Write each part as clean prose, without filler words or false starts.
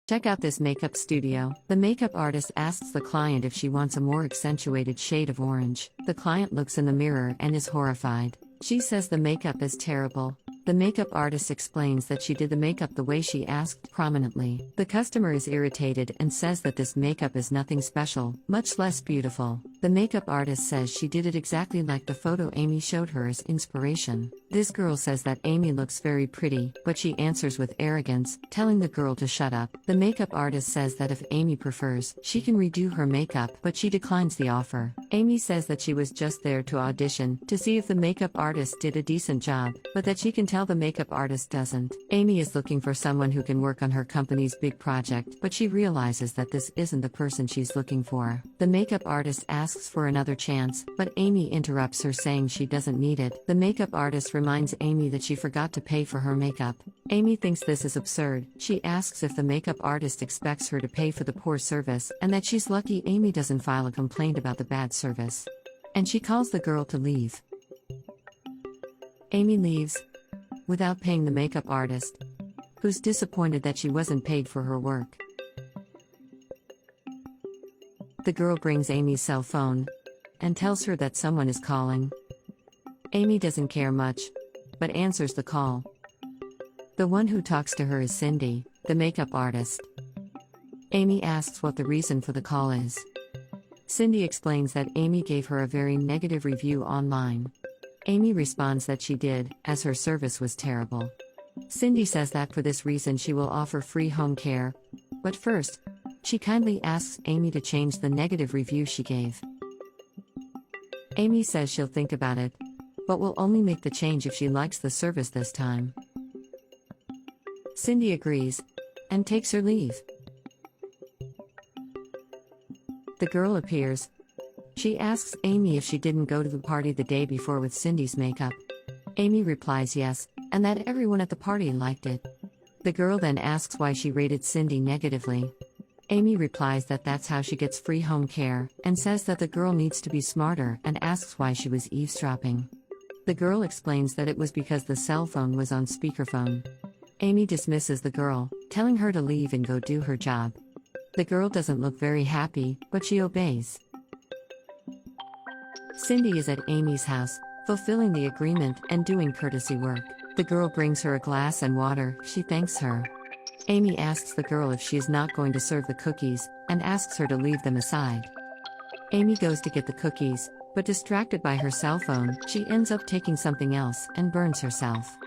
Check out this makeup studio. The makeup artist asks the client if she wants a more accentuated shade of orange. The client looks in the mirror and is horrified. She says the makeup is terrible. The makeup artist explains that she did the makeup the way she asked prominently. The customer is irritated and says that this makeup is nothing special, much less beautiful. The makeup artist says she did it exactly like the photo Amy showed her as inspiration. This girl says that Amy looks very pretty, but she answers with arrogance, telling the girl to shut up. The makeup artist says that if Amy prefers, she can redo her makeup, but she declines the offer. Amy says that she was just there to audition, to see if the makeup artist did a decent job, but that she can tell the makeup artist doesn't. Amy is looking for someone who can work on her company's big project, but she realizes that this isn't the person she's looking for. The makeup artist asks for another chance, but Amy interrupts her saying she doesn't need it. The makeup artist reminds Amy that she forgot to pay for her makeup. Amy thinks this is absurd. She asks if the makeup artist expects her to pay for the poor service, and that she's lucky Amy doesn't file a complaint about the bad service. And she calls the girl to leave. Amy leaves without paying the makeup artist, who's disappointed that she wasn't paid for her work. The girl brings Amy's cell phone and tells her that someone is calling. Amy doesn't care much, but answers the call. The one who talks to her is Cindy, the makeup artist. Amy asks what the reason for the call is. Cindy explains that Amy gave her a very negative review online. Amy responds that she did, as her service was terrible. Cindy says that for this reason she will offer free home care. But first, she kindly asks Amy to change the negative review she gave. Amy says she'll think about it, but will only make the change if she likes the service this time. Cindy agrees and takes her leave. The girl appears. She asks Amy if she didn't go to the party the day before with Cindy's makeup. Amy replies yes, and that everyone at the party liked it. The girl then asks why she rated Cindy negatively. Amy replies that that's how she gets free home care, and says that the girl needs to be smarter and asks why she was eavesdropping. The girl explains that it was because the cell phone was on speakerphone. Amy dismisses the girl, telling her to leave and go do her job. The girl doesn't look very happy, but she obeys. Cindy is at Amy's house, fulfilling the agreement and doing courtesy work. The girl brings her a glass and water. She thanks her. Amy asks the girl if she is not going to serve the cookies, and asks her to leave them aside. Amy goes to get the cookies, but distracted by her cell phone, she ends up taking something else and burns herself.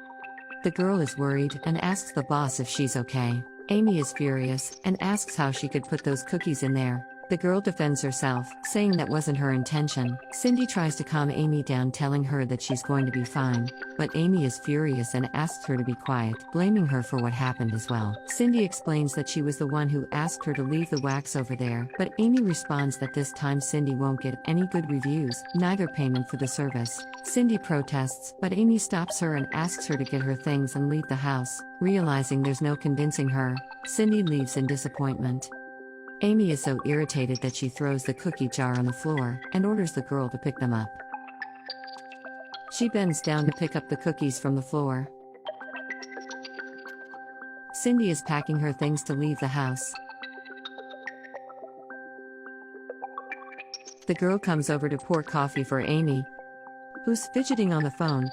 The girl is worried and asks the boss if she's okay. Amy is furious and asks how she could put those cookies in there. The girl defends herself, saying that wasn't her intention. Cindy tries to calm Amy down, telling her that she's going to be fine, but Amy is furious and asks her to be quiet, blaming her for what happened as well. Cindy explains that she was the one who asked her to leave the wax over there, but Amy responds that this time Cindy won't get any good reviews, neither payment for the service. Cindy protests, but Amy stops her and asks her to get her things and leave the house. Realizing there's no convincing her, Cindy leaves in disappointment. Amy is so irritated that she throws the cookie jar on the floor and orders the girl to pick them up. She bends down to pick up the cookies from the floor. Cindy is packing her things to leave the house. The girl comes over to pour coffee for Amy, who's fidgeting on the phone.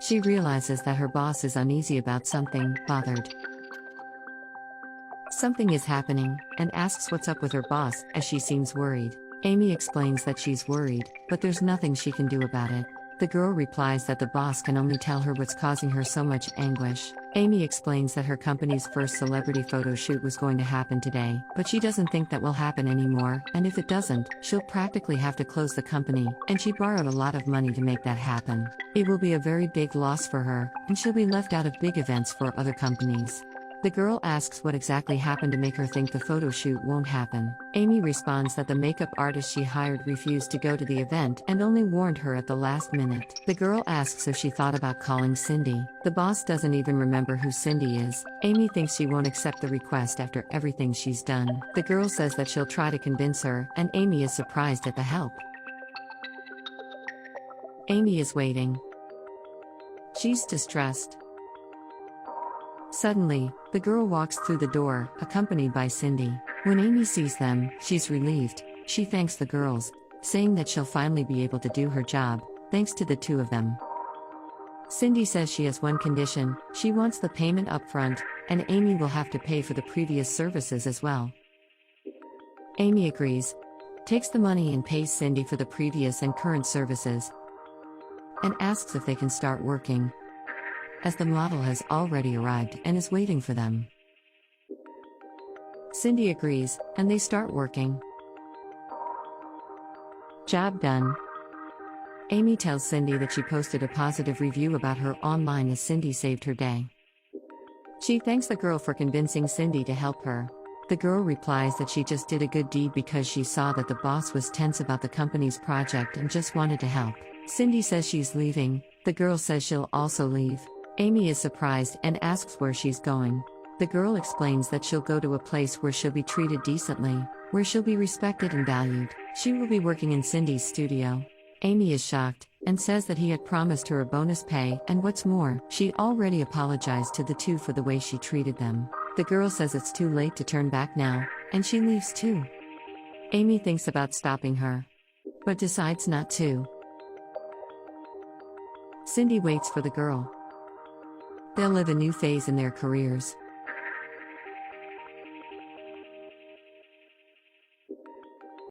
She realizes that her boss is uneasy about something, bothered. Something is happening, and asks what's up with her boss, as she seems worried. Amy explains that she's worried, but there's nothing she can do about it. The girl replies that the boss can only tell her what's causing her so much anguish. Amy explains that her company's first celebrity photo shoot was going to happen today, but she doesn't think that will happen anymore, and if it doesn't, she'll practically have to close the company, and she borrowed a lot of money to make that happen. It will be a very big loss for her, and she'll be left out of big events for other companies. The girl asks what exactly happened to make her think the photo shoot won't happen. Amy responds that the makeup artist she hired refused to go to the event and only warned her at the last minute. The girl asks if she thought about calling Cindy. The boss doesn't even remember who Cindy is. Amy thinks she won't accept the request after everything she's done. The girl says that she'll try to convince her, and Amy is surprised at the help. Amy is waiting. She's distressed. Suddenly, the girl walks through the door, accompanied by Cindy. When Amy sees them, she's relieved. She thanks the girls, saying that she'll finally be able to do her job, thanks to the two of them. Cindy says she has one condition: she wants the payment upfront, and Amy will have to pay for the previous services as well. Amy agrees, takes the money and pays Cindy for the previous and current services, and asks if they can start working, as the model has already arrived and is waiting for them. Cindy agrees, and they start working. Job done. Amy tells Cindy that she posted a positive review about her online as Cindy saved her day. She thanks the girl for convincing Cindy to help her. The girl replies that she just did a good deed because she saw that the boss was tense about the company's project and just wanted to help. Cindy says she's leaving. The girl says she'll also leave. Amy is surprised and asks where she's going. The girl explains that she'll go to a place where she'll be treated decently, where she'll be respected and valued. She will be working in Cindy's studio. Amy is shocked, and says that he had promised her a bonus pay, and what's more, she already apologized to the two for the way she treated them. The girl says it's too late to turn back now, and she leaves too. Amy thinks about stopping her, but decides not to. Cindy waits for the girl. They'll live a new phase in their careers.